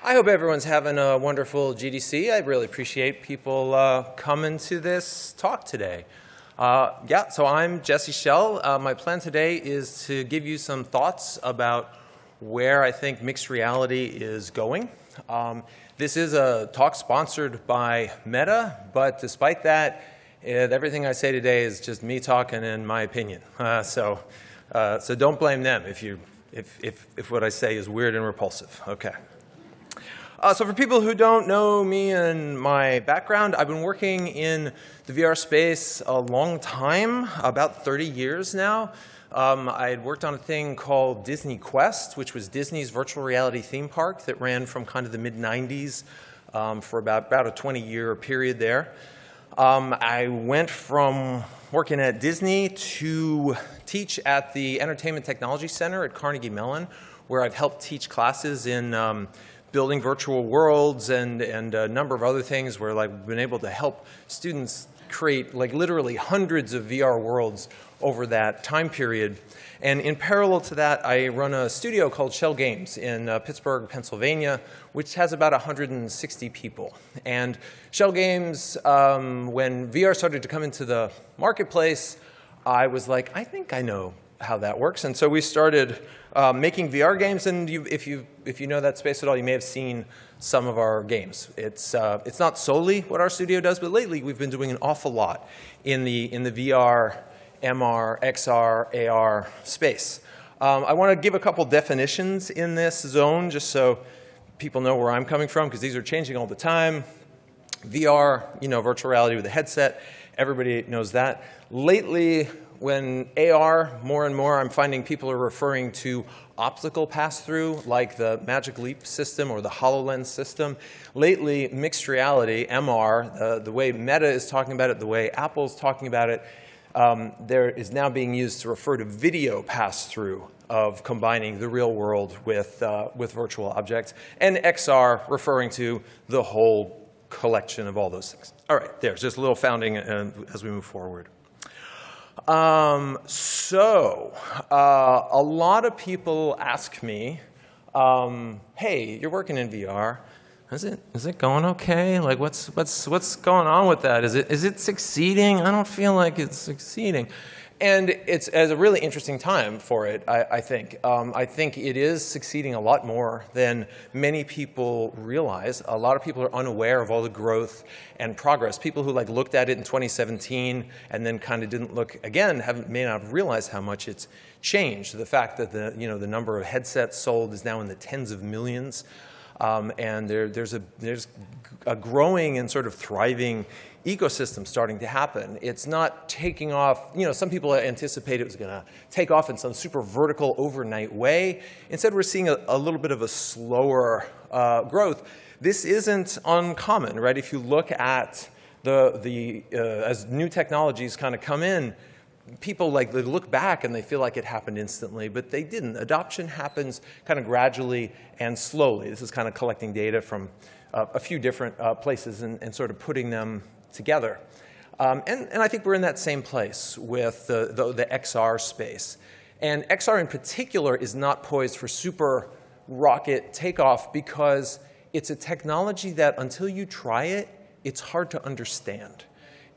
I hope everyone's having a wonderful GDC. I really appreciate people coming to this talk today. So I'm Jesse Schell. My plan today is to give you some thoughts about where I think mixed reality is going. This is a talk sponsored by Meta, but despite that, everything I say today is just me talking in my opinion. So don't blame them if what I say is weird and repulsive. Okay. So for people who don't know me and my background, I've been working in the VR space a long time, about 30 years now. I had worked on a thing called Disney Quest, which was Disney's virtual reality theme park that ran from kind of the mid-90s for about a 20-year period there. I went from working at Disney to teach at the Entertainment Technology Center at Carnegie Mellon, where I've helped teach classes in building virtual worlds and a number of other things where I've been able to help students create literally hundreds of VR worlds over that time period. And in parallel to that, I run a studio called Schell Games in Pittsburgh, Pennsylvania, which has about 160 people. And Schell Games, when VR started to come into the marketplace, I was like, I think I know how that works. And so we started making VR games, and if you know that space at all, you may have seen some of our games. It's not solely what our studio does, but lately we've been doing an awful lot in the VR, MR, XR, AR space. I want to give a couple definitions in this zone, just so people know where I'm coming from, because these are changing all the time. VR, virtual reality with a headset, everybody knows that. Lately, when AR, more and more, I'm finding people are referring to optical pass-through, like the Magic Leap system or the HoloLens system. Lately, mixed reality, MR, the way Meta is talking about it, the way Apple's talking about it, there is now being used to refer to video pass-through of combining the real world with virtual objects, and XR referring to the whole collection of all those things. All right, there's just a little founding as we move forward. A lot of people ask me, hey, you're working in VR. Is it going okay? What's going on with that? Is it succeeding? I don't feel like it's succeeding. And it's a really interesting time for it, I think. I think it is succeeding a lot more than many people realize. A lot of people are unaware of all the growth and progress. People who looked at it in 2017 and then kind of didn't look again may not have realized how much it's changed. The fact that the number of headsets sold is now in the tens of millions. And there's a growing and sort of thriving ecosystem starting to happen. It's not taking off. Some people anticipate it was going to take off in some super vertical overnight way. Instead, we're seeing a little bit of a slower growth. This isn't uncommon, right? If you look at as new technologies kind of come in, people they look back and they feel like it happened instantly, but they didn't. Adoption happens kind of gradually and slowly. This is kind of collecting data from a few different places and sort of putting them together. And I think we're in that same place with the XR space. And XR in particular is not poised for super rocket takeoff because it's a technology that until you try it, it's hard to understand.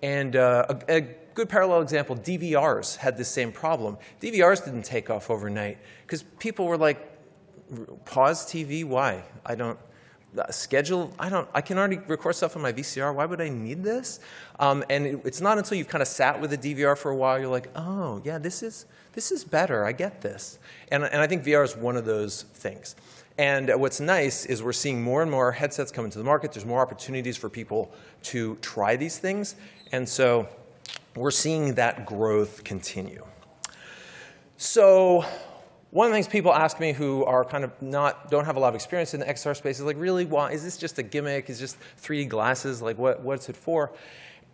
And a good parallel example, DVRs had this same problem. DVRs didn't take off overnight because people were like, pause TV? Why? I don't. Schedule? I can already record stuff on my VCR. Why would I need this? And it's not until you've kind of sat with a DVR for a while you're like, oh, yeah, this is better. I get this. And I think VR is one of those things. And what's nice is we're seeing more and more headsets come into the market. There's more opportunities for people to try these things. And so we're seeing that growth continue. So one of the things people ask me who are kind of don't have a lot of experience in the XR space is really, why is this just a gimmick? Is it just 3D glasses? What's it for?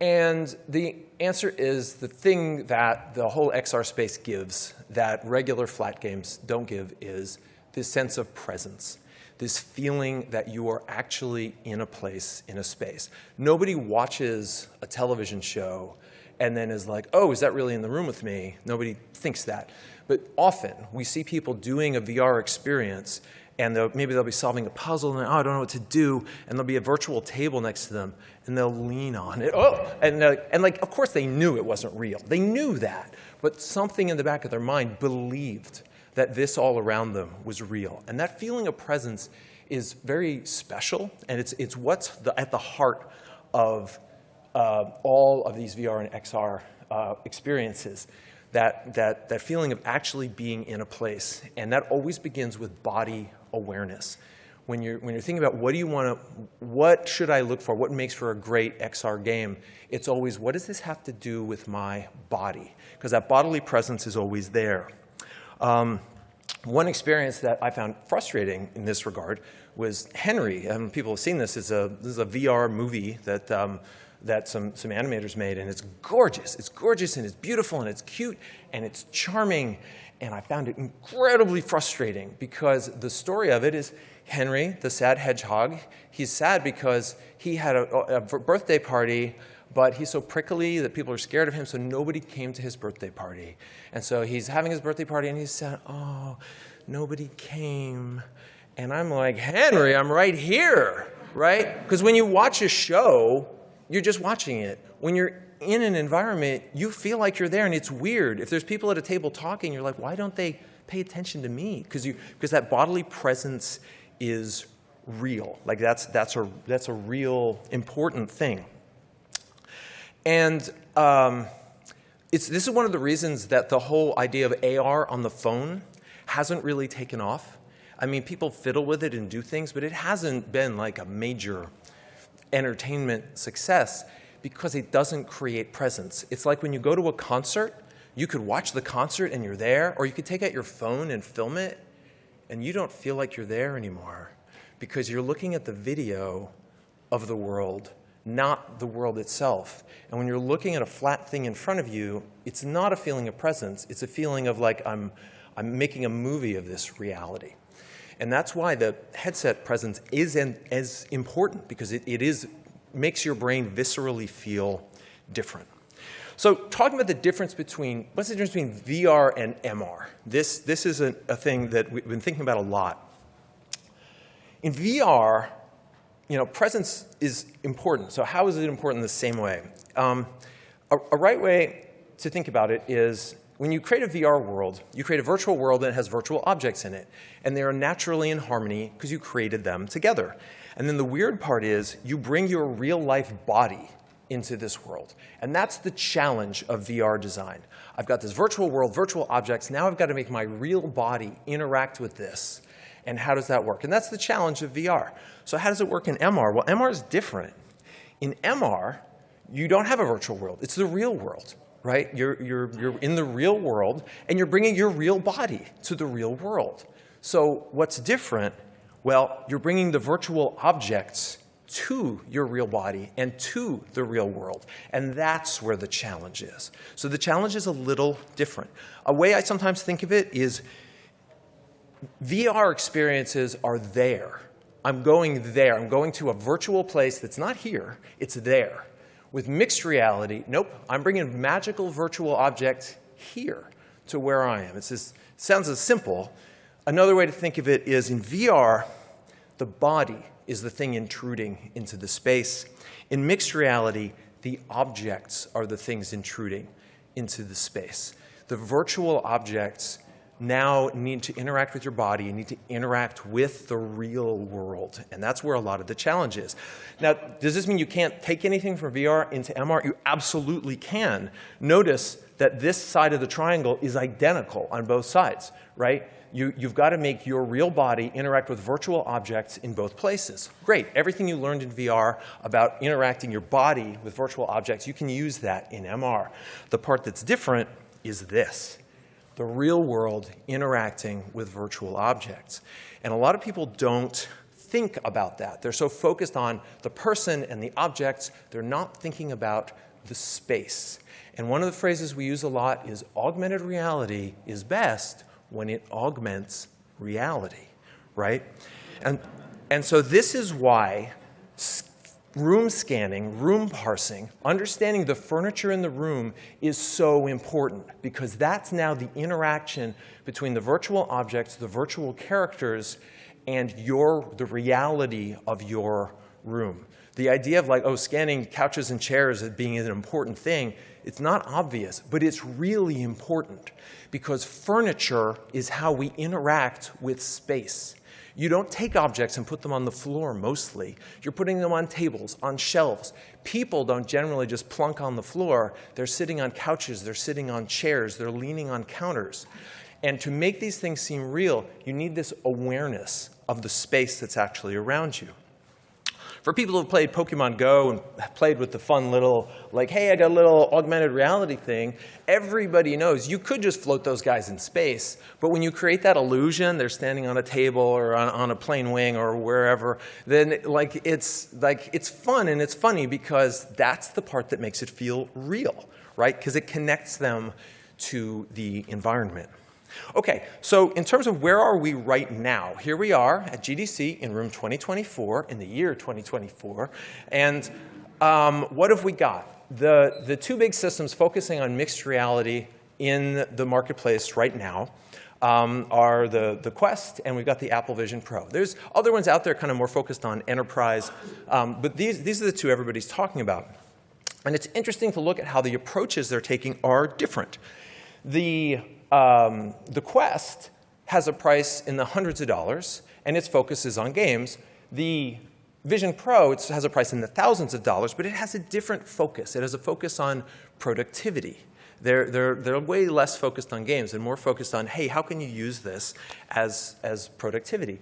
And the answer is the thing that the whole XR space gives that regular flat games don't give is this sense of presence, this feeling that you are actually in a place, in a space. Nobody watches a television show and then is like, oh, is that really in the room with me? Nobody thinks that. But often we see people doing a VR experience and maybe they'll be solving a puzzle, and oh, I don't know what to do, and there'll be a virtual table next to them, and they'll lean on it. Oh, and like, of course they knew it wasn't real. They knew that, but something in the back of their mind believed that this all around them was real. And that feeling of presence is very special, and it's what's at the heart of all of these VR and XR experiences. That feeling of actually being in a place, and that always begins with body awareness. When you're thinking about what should I look for, what makes for a great XR game, it's always, what does this have to do with my body? Because that bodily presence is always there. One experience that I found frustrating in this regard was Henry. People have seen this. This is a VR movie that some animators made, and it's gorgeous. It's gorgeous, and it's beautiful, and it's cute, and it's charming. And I found it incredibly frustrating because the story of it is Henry, the sad hedgehog. He's sad because he had a birthday party, but he's so prickly that people are scared of him, so nobody came to his birthday party. And so he's having his birthday party, and he's sad, oh, nobody came. And I'm like, Henry, I'm right here, right? Because when you watch a show, you're just watching it. When you're in an environment, you feel like you're there, and it's weird. If there's people at a table talking, you're like, why don't they pay attention to me? Because that bodily presence is real. Like that's a real important thing. And this is one of the reasons that the whole idea of AR on the phone hasn't really taken off. I mean, people fiddle with it and do things, but it hasn't been like a major entertainment success because it doesn't create presence. It's like when you go to a concert, you could watch the concert and you're there, or you could take out your phone and film it, and you don't feel like you're there anymore because you're looking at the video of the world, not the world itself. And when you're looking at a flat thing in front of you, it's not a feeling of presence. It's a feeling of like I'm making a movie of this reality. And that's why the headset presence is as important, because it makes your brain viscerally feel different. So talking about the difference between, what's the difference between VR and MR? This is a thing that we've been thinking about a lot. In VR, presence is important. So how is it important the same way? A right way to think about it is when you create a VR world, you create a virtual world and it has virtual objects in it. And they are naturally in harmony because you created them together. And then the weird part is you bring your real life body into this world. And that's the challenge of VR design. I've got this virtual world, virtual objects. Now I've got to make my real body interact with this. And how does that work? And that's the challenge of VR. So how does it work in MR? Well, MR is different. In MR, you don't have a virtual world. It's the real world, right? You're in the real world, and you're bringing your real body to the real world. So what's different? Well, you're bringing the virtual objects to your real body and to the real world. And that's where the challenge is. So the challenge is a little different. A way I sometimes think of it is VR experiences are there. I'm going there. I'm going to a virtual place that's not here. It's there. With mixed reality, nope, I'm bringing magical virtual objects here to where I am. It sounds as simple. Another way to think of it is in VR, the body is the thing intruding into the space. In mixed reality, the objects are the things intruding into the space. The virtual objects now need to interact with your body and need to interact with the real world. And that's where a lot of the challenge is. Now, does this mean you can't take anything from VR into MR? You absolutely can. Notice that this side of the triangle is identical on both sides, right? You've got to make your real body interact with virtual objects in both places. Great. Everything you learned in VR about interacting your body with virtual objects, you can use that in MR. The part that's different is this. The real world interacting with virtual objects. And a lot of people don't think about that. They're so focused on the person and the objects, they're not thinking about the space. And one of the phrases we use a lot is augmented reality is best when it augments reality, right? And so this is why room scanning, room parsing, understanding the furniture in the room is so important, because that's now the interaction between the virtual objects, the virtual characters, and the reality of your room. The idea of like, oh, scanning couches and chairs as being an important thing, it's not obvious, but it's really important because furniture is how we interact with space. You don't take objects and put them on the floor mostly. You're putting them on tables, on shelves. People don't generally just plunk on the floor. They're sitting on couches, they're sitting on chairs, they're leaning on counters. And to make these things seem real, you need this awareness of the space that's actually around you. For people who've played Pokemon Go and played with the fun little, like, hey, I got a little augmented reality thing, everybody knows you could just float those guys in space. But when you create that illusion, they're standing on a table or on a plane wing or wherever, then it's fun and it's funny because that's the part that makes it feel real, right? Because it connects them to the environment. Okay, so in terms of where are we right now, here we are at GDC in room 2024, in the year 2024, and what have we got? The two big systems focusing on mixed reality in the marketplace right now are the Quest, and we've got the Apple Vision Pro. There's other ones out there kind of more focused on enterprise, but these are the two everybody's talking about. And it's interesting to look at how the approaches they're taking are different. The Quest has a price in the hundreds of dollars, and its focus is on games. The Vision Pro has a price in the thousands of dollars, but it has a different focus. It has a focus on productivity. They're way less focused on games and more focused on, hey, how can you use this as productivity?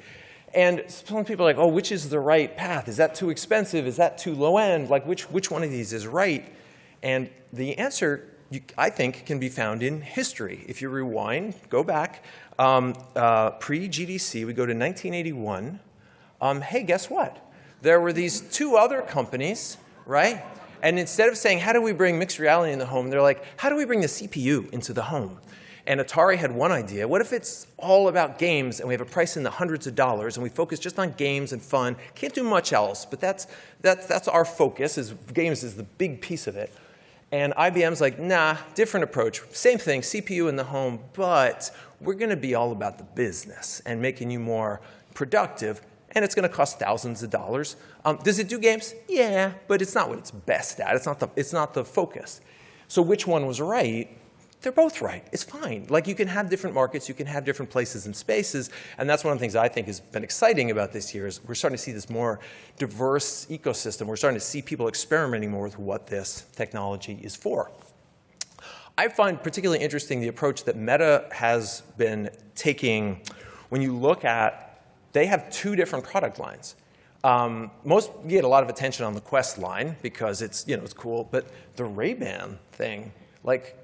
And some people are like, oh, which is the right path? Is that too expensive? Is that too low end? Like, which one of these is right? And the answer, I think, can be found in history. If you rewind, go back, pre-GDC, we go to 1981. Hey, guess what? There were these two other companies, right? And instead of saying, how do we bring mixed reality in the home, they're like, how do we bring the CPU into the home? And Atari had one idea. What if it's all about games and we have a price in the hundreds of dollars and we focus just on games and fun? Can't do much else, but that's our focus, is games is the big piece of it. And IBM's like, nah, different approach. Same thing, CPU in the home, but we're going to be all about the business and making you more productive, and it's going to cost thousands of dollars. Does it do games? Yeah, but it's not what it's best at. It's not the focus. So which one was right? They're both right. It's fine. Like, you can have different markets, you can have different places and spaces, and that's one of the things I think has been exciting about this year is we're starting to see this more diverse ecosystem. We're starting to see people experimenting more with what this technology is for. I find particularly interesting the approach that Meta has been taking when you look at, they have two different product lines. Most get a lot of attention on the Quest line because it's cool, but the Ray-Ban thing, like,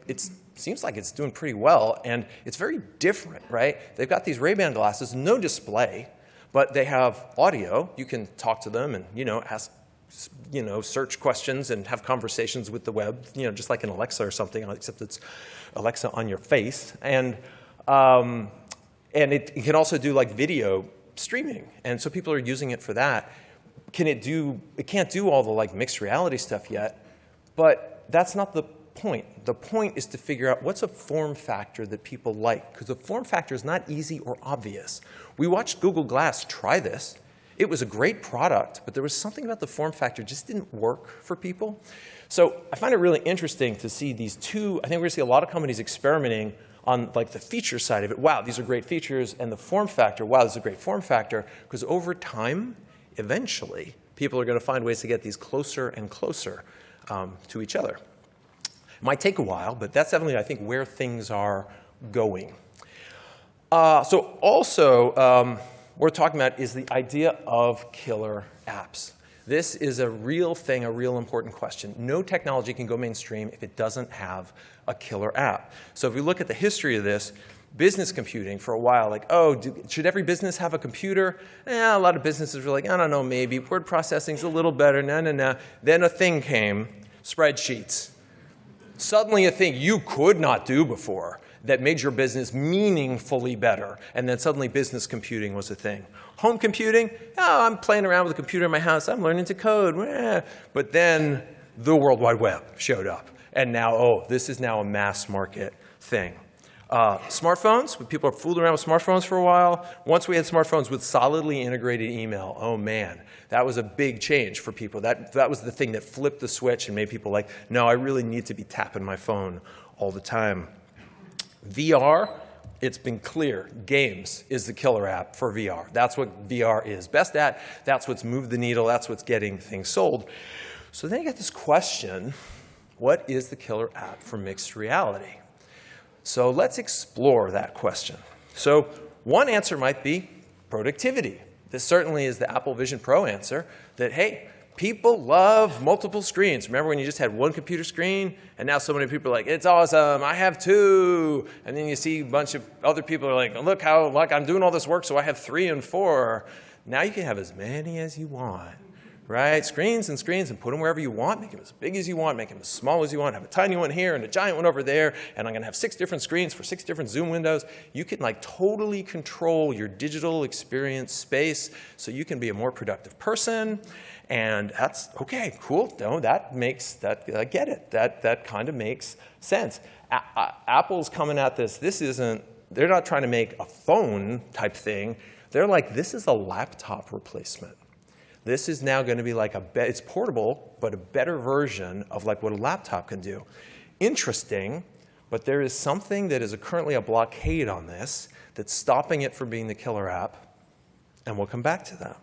seems like it's doing pretty well, and it's very different, right? They've got these Ray-Ban glasses, no display, but they have audio. You can talk to them and ask search questions and have conversations with the web, just like an Alexa or something, except it's Alexa on your face, and it can also do like video streaming, and so people are using it for that. It can't do all the like mixed reality stuff yet, but that's not the point. The point is to figure out what's a form factor that people like, because the form factor is not easy or obvious. We watched Google Glass try this. It was a great product, but there was something about the form factor just didn't work for people. So I find it really interesting to see these two. I think we're going to see a lot of companies experimenting on like the feature side of it. Wow, these are great features, and the form factor. Wow, this is a great form factor, because over time, eventually, people are going to find ways to get these closer and closer to each other. It might take a while, but that's definitely, I think, where things are going. So also, what we're talking about is the idea of killer apps. This is a real thing, a real important question. No technology can go mainstream if it doesn't have a killer app. So if we look at the history of this, business computing for a while, like, oh, should every business have a computer? A lot of businesses were like, I don't know, maybe. Word processing's a little better, no. Then a thing came, spreadsheets. Suddenly a thing you could not do before that made your business meaningfully better. And then suddenly business computing was a thing. Home computing, oh, I'm playing around with a computer in my house. I'm learning to code. But then the World Wide Web showed up. And now, oh, this is now a mass market thing. Smartphones, people have fooled around with smartphones for a while. Once we had smartphones with solidly integrated email, oh man, that was a big change for people. That was the thing that flipped the switch and made people like, no, I really need to be tapping my phone all the time. VR, it's been clear, games is the killer app for VR. That's what VR is best at. That's what's moved the needle. That's what's getting things sold. So then you get this question, what is the killer app for mixed reality? So let's explore that question. So one answer might be productivity. This certainly is the Apple Vision Pro answer, that, hey, people love multiple screens. Remember when you just had one computer screen? And now so many people are like, it's awesome, I have two. And then you see a bunch of other people are like, look how I'm doing all this work, so I have 3 and 4. Now you can have as many as you want. Right? Screens and screens, and put them wherever you want. Make them as big as you want, make them as small as you want. Have a tiny one here and a giant one over there, and I'm going to have 6 different screens for 6 different Zoom windows. You can like totally control your digital experience space so you can be a more productive person. And that's okay, cool. No, that makes that. I get it. That kind of makes sense. Apple's coming at this. This isn't. They're not trying to make a phone type thing. They're like, this is a laptop replacement. This is now going to be like it's portable, but a better version of like what a laptop can do. Interesting, but there is something that is currently a blockade on this that's stopping it from being the killer app, and we'll come back to that.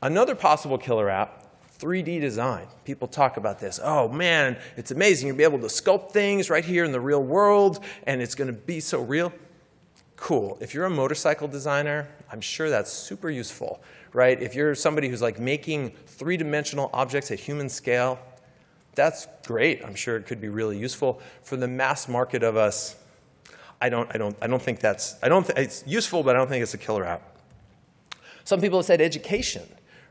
Another possible killer app, 3D design. People talk about this. Oh man, it's amazing. You'll be able to sculpt things right here in the real world, and it's going to be so real. Cool. If you're a motorcycle designer, I'm sure that's super useful. Right? If you're somebody who's like making 3-dimensional objects at human scale, that's great. I'm sure it could be really useful. For the mass market of us, I don't think it's useful, but I don't think it's a killer app. Some people have said education.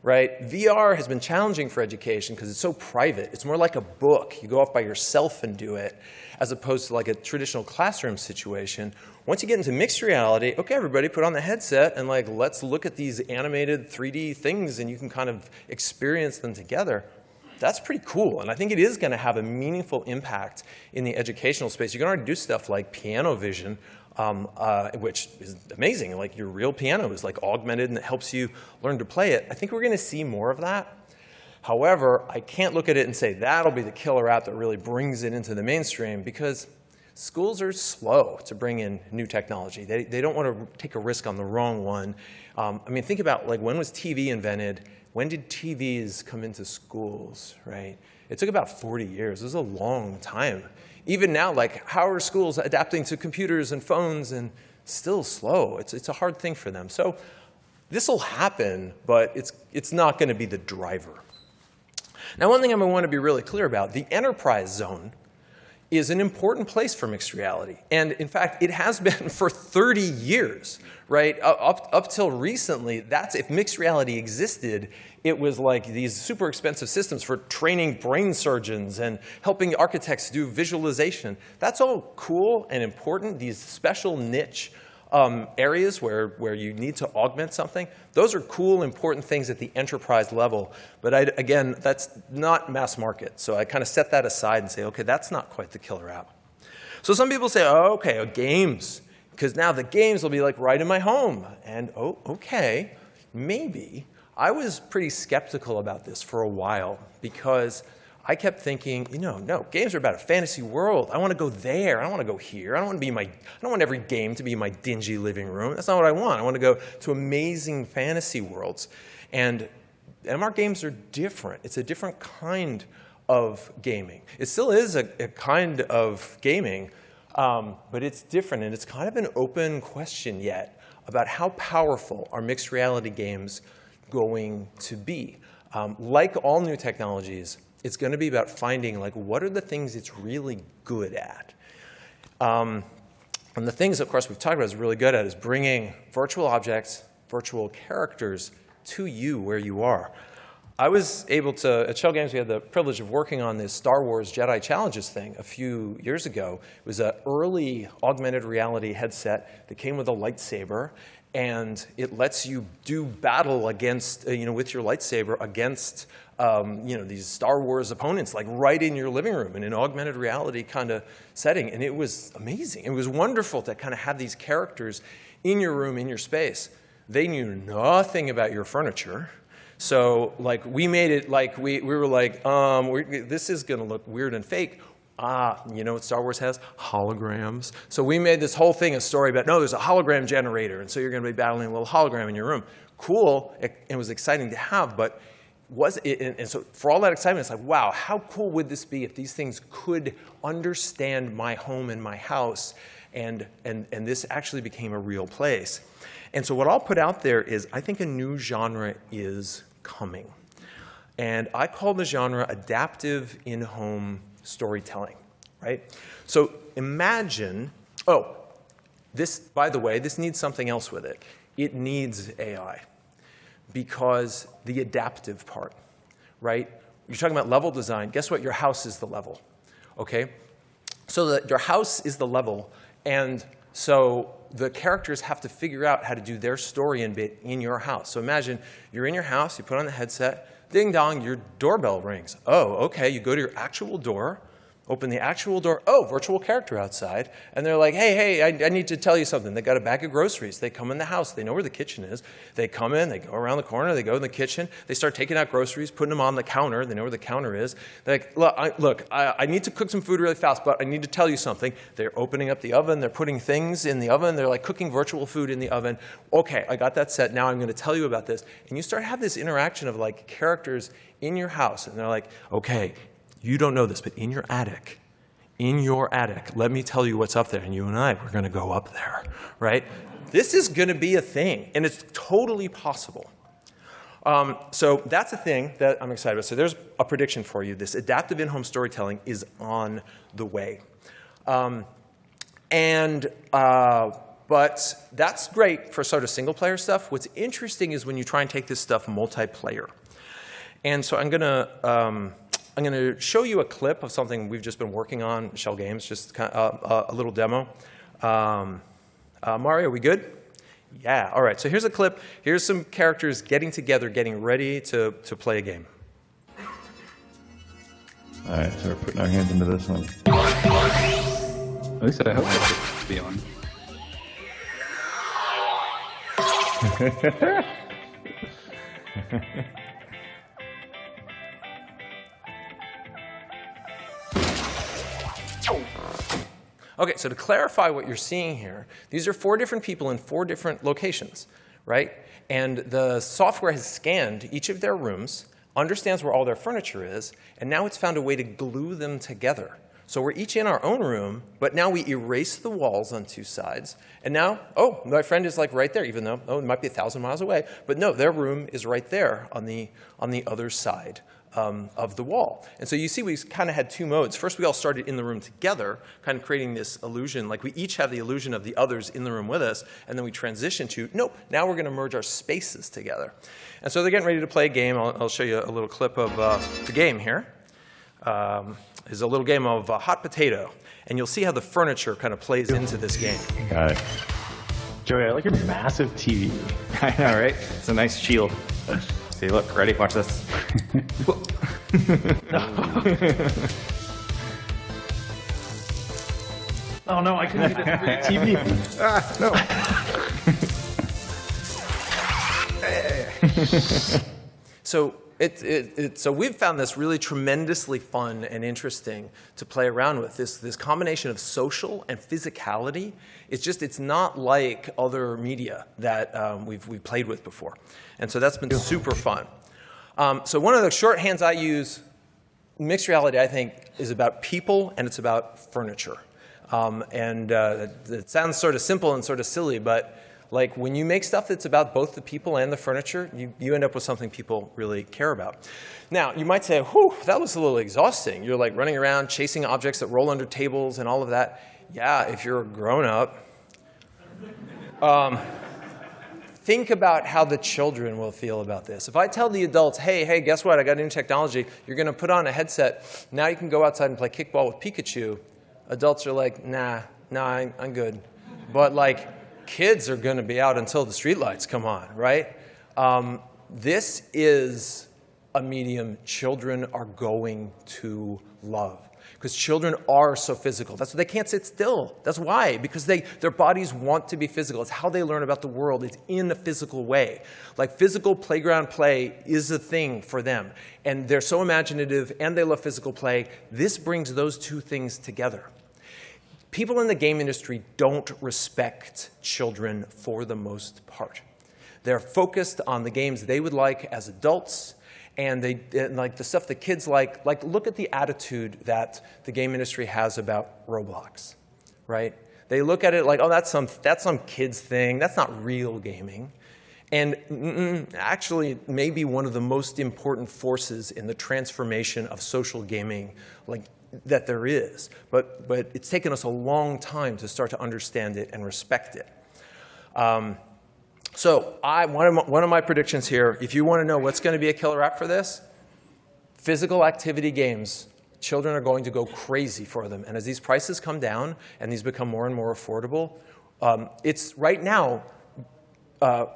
Right? VR has been challenging for education because it's so private. It's more like a book. You go off by yourself and do it, as opposed to like a traditional classroom situation. Once you get into mixed reality, okay, everybody put on the headset and like, let's look at these animated 3D things and you can kind of experience them together. That's pretty cool. And I think it is going to have a meaningful impact in the educational space. You can already do stuff like piano vision, which is amazing. Like your real piano is like augmented and it helps you learn to play it. I think we're going to see more of that. However, I can't look at it and say that'll be the killer app that really brings it into the mainstream, because schools are slow to bring in new technology. They don't want to take a risk on the wrong one. I mean, think about like, when was TV invented? When did TVs come into schools, right? It took about 40 years. It was a long time. Even now, like, how are schools adapting to computers and phones? And still slow. It's a hard thing for them. So this will happen, but it's not going to be the driver. Now, one thing I want to be really clear about, the enterprise zone is an important place for mixed reality. And in fact, it has been for 30 years, right? Up till recently, if mixed reality existed, it was like these super expensive systems for training brain surgeons and helping architects do visualization. That's all cool and important, these special niche areas where you need to augment something. Those are cool, important things at the enterprise level. But again, that's not mass market. So I kind of set that aside and say, OK, that's not quite the killer app. So some people say, oh, OK, games. Because now the games will be like right in my home. And oh, OK, maybe. I was pretty skeptical about this for a while, because I kept thinking, no, games are about a fantasy world. I want to go there. I don't want to go here. I don't want every game to be my dingy living room. That's not what I want. I want to go to amazing fantasy worlds. And MR games are different. It's a different kind of gaming. It still is a kind of gaming, but it's different. And it's kind of an open question yet about how powerful are mixed reality games going to be. Like all new technologies, it's going to be about finding, like, what are the things it's really good at. And the things, of course, we've talked about is really good at is bringing virtual objects, virtual characters to you where you are. I was able to, at Schell Games, we had the privilege of working on this Star Wars Jedi Challenges thing a few years ago. It was an early augmented reality headset that came with a lightsaber. and it lets you do battle against, with your lightsaber against, these Star Wars opponents, like right in your living room in an augmented reality kind of setting. And it was amazing. It was wonderful to kind of have these characters in your room, in your space. They knew nothing about your furniture. So like we made it like we were like, this is going to look weird and fake. You know what Star Wars has? Holograms. So we made this whole thing a story about, no, there's a hologram generator, and so you're going to be battling a little hologram in your room. Cool. It was exciting to have, but and so for all that excitement, it's like, wow, how cool would this be if these things could understand my home and my house, and this actually became a real place. And so what I'll put out there is I think a new genre is coming. And I call the genre adaptive in-home storytelling, right? So imagine, this, by the way, this needs something else with it. It needs AI, because the adaptive part, right? You're talking about level design. Guess what? Your house is the level, okay? So that your house is the level, and so the characters have to figure out how to do their story and bit in your house. So imagine you're in your house, you put on the headset, ding dong, your doorbell rings. Oh, okay, you go to your actual door, open the actual door, virtual character outside, and they're like, hey, I need to tell you something. They got a bag of groceries. They come in the house. They know where the kitchen is. They come in, they go around the corner, they go in the kitchen, they start taking out groceries, putting them on the counter. They know where the counter is. They're like, look, I need to cook some food really fast, but I need to tell you something. They're opening up the oven. They're putting things in the oven. They're like cooking virtual food in the oven. Okay, I got that set. Now I'm going to tell you about this. And you start to have this interaction of like characters in your house, and they're like, okay, you don't know this, but in your attic, let me tell you what's up there. And you and I, we're going to go up there, right? This is going to be a thing, and it's totally possible. So that's a thing that I'm excited about. So there's a prediction for you. This adaptive in-home storytelling is on the way. But that's great for sort of single-player stuff. What's interesting is when you try and take this stuff multiplayer. And so I'm going to show you a clip of something we've just been working on, Schell Games, just kind of, a little demo. Mario, are we good? Yeah, all right. So here's a clip. Here's some characters getting together, getting ready to play a game. All right, so we're putting our hands into this one. At least I hope that's be on. Okay, so to clarify what you're seeing here, these are 4 different people in 4 different locations, right? And the software has scanned each of their rooms, understands where all their furniture is, and now it's found a way to glue them together. So we're each in our own room, but now we erase the walls on 2 sides. And now, my friend is like right there, even though, it might be 1,000 miles away. But no, their room is right there on the other side of the wall. And so you see we kind of had 2 modes. First, we all started in the room together, kind of creating this illusion. Like we each have the illusion of the others in the room with us. And then we transition to, nope, now we're going to merge our spaces together. And so they're getting ready to play a game. I'll show you a little clip of the game here. Is a little game of hot potato. And you'll see how the furniture kind of plays into this game. Got it. Joey, I like your massive TV. I know, right? It's a nice shield. See, look, ready? Watch this. Oh no, I couldn't get it through the TV. No. So so we've found this really tremendously fun and interesting to play around with. This combination of social and physicality. It's not like other media that we've played with before. And so that's been super fun. So one of the shorthands I use, mixed reality, I think, is about people and it's about furniture. It sounds sort of simple and sort of silly, but like when you make stuff that's about both the people and the furniture, you end up with something people really care about. Now, you might say, whew, that was a little exhausting. You're like running around chasing objects that roll under tables and all of that. Yeah, if you're a grown-up. Think about how the children will feel about this. If I tell the adults, hey, guess what? I got new technology. You're going to put on a headset. Now you can go outside and play kickball with Pikachu. Adults are like, nah, I'm good. But like, kids are going to be out until the streetlights come on, right? This is a medium children are going to love. Because children are so physical. That's why they can't sit still. That's why, because their bodies want to be physical. It's how they learn about the world. It's in a physical way. Like physical playground play is a thing for them. And they're so imaginative and they love physical play. This brings those two things together. People in the game industry don't respect children for the most part. They're focused on the games they would like as adults. And like the stuff that kids like look at the attitude that the game industry has about Roblox, right? They look at it like, oh, that's some kids thing. That's not real gaming. And actually, maybe one of the most important forces in the transformation of social gaming that there is. But it's taken us a long time to start to understand it and respect it. So one of my predictions here, if you want to know what's going to be a killer app for this, physical activity games. Children are going to go crazy for them. And as these prices come down and these become more and more affordable, it's right now, the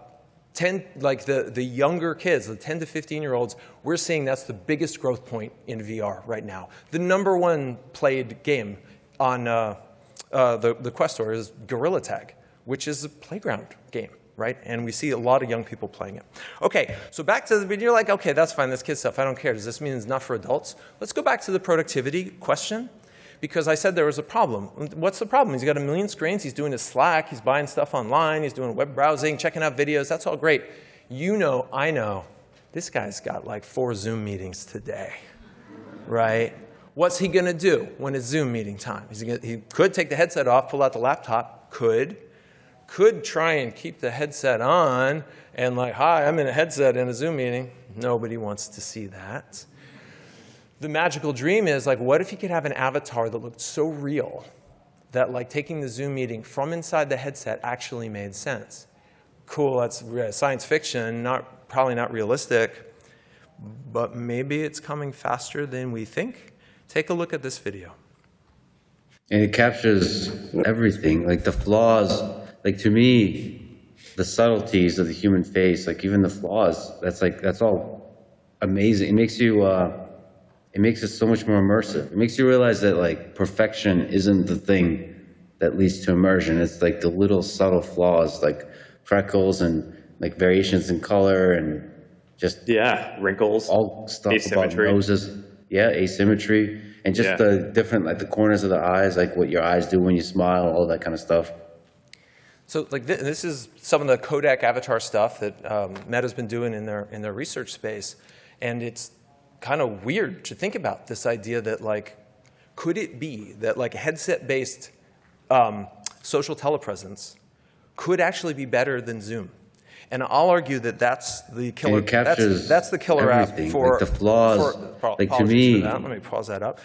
younger kids, the 10 to 15-year-olds, we're seeing that's the biggest growth point in VR right now. The #1 played game on the Quest Store is Gorilla Tag, which is a playground game. Right? And we see a lot of young people playing it. Okay, so back to the, you're like, okay, that's fine, that's kid stuff, I don't care. Does this mean it's not for adults? Let's go back to the productivity question, because I said there was a problem. What's the problem? He's got 1 million screens, he's doing his Slack, he's buying stuff online, he's doing web browsing, checking out videos, that's all great. You know, I know, this guy's got like 4 Zoom meetings today, right? What's he gonna do when it's Zoom meeting time? He could take the headset off, pull out the laptop, could try and keep the headset on and like, hi, I'm in a headset in a Zoom meeting. Nobody wants to see that. The magical dream is like, what if you could have an avatar that looked so real that like taking the Zoom meeting from inside the headset actually made sense? Cool, that's science fiction, probably not realistic, but maybe it's coming faster than we think. Take a look at this video. And it captures everything, like the flaws. Like to me, the subtleties of the human face, like even the flaws, that's all amazing. It makes it so much more immersive. It makes you realize that like perfection isn't the thing that leads to immersion. It's like the little subtle flaws, like freckles and like variations in color and just wrinkles, all stuff asymmetry. About noses. Yeah, asymmetry, and just the different, like the corners of the eyes, like what your eyes do when you smile, all that kind of stuff. So like this is some of the Kodak Avatar stuff that Meta's been doing in their research space, and it's kind of weird to think about this idea that like, could it be that like headset-based social telepresence could actually be better than Zoom? And I'll argue that that's the killer. And it captures that's the killer everything, app for like the flaws. Like to me, let me pause that up.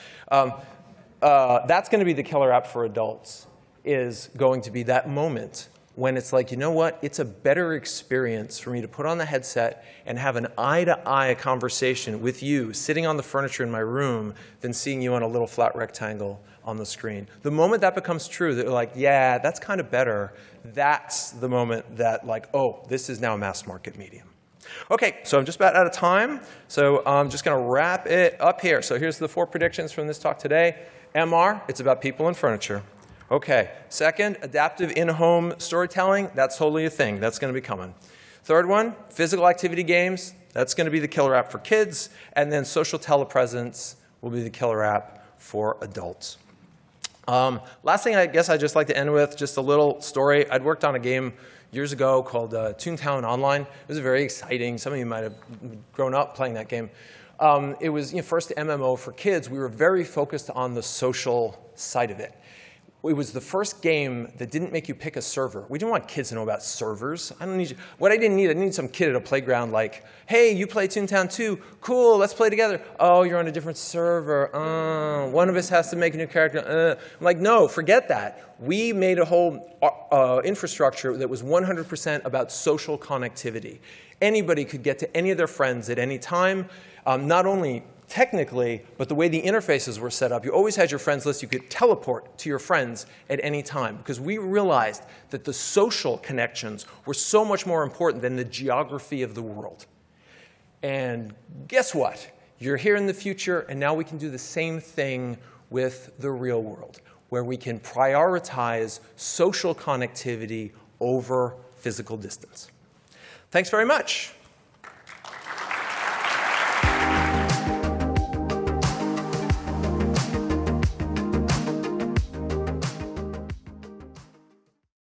That's going to be the killer app for adults. Is going to be that moment when it's like, you know what? It's a better experience for me to put on the headset and have an eye-to-eye conversation with you sitting on the furniture in my room than seeing you on a little flat rectangle on the screen. The moment that becomes true, that you're like, yeah, that's kind of better, that's the moment that like, oh, this is now a mass market medium. Okay, so I'm just about out of time, so I'm just going to wrap it up here. So here's the 4 predictions from this talk today. MR, it's about people and furniture. Okay, second, adaptive in-home storytelling, that's totally a thing. That's going to be coming. Third one, physical activity games, that's going to be the killer app for kids. And then social telepresence will be the killer app for adults. Last thing I guess I'd just like to end with, just a little story. I'd worked on a game years ago called Toontown Online. It was very exciting. Some of you might have grown up playing that game. It was first MMO for kids. We were very focused on the social side of it. It was the first game that didn't make you pick a server. We didn't want kids to know about servers. I didn't need some kid at a playground like, hey, you play Toontown 2, cool, let's play together. Oh, you're on a different server. One of us has to make a new character. I'm like, no, forget that. We made a whole infrastructure that was 100% about social connectivity. Anybody could get to any of their friends at any time. Not only technically, but the way the interfaces were set up, you always had your friends list. You could teleport to your friends at any time because we realized that the social connections were so much more important than the geography of the world. And guess what? You're here in the future, and now we can do the same thing with the real world, where we can prioritize social connectivity over physical distance. Thanks very much.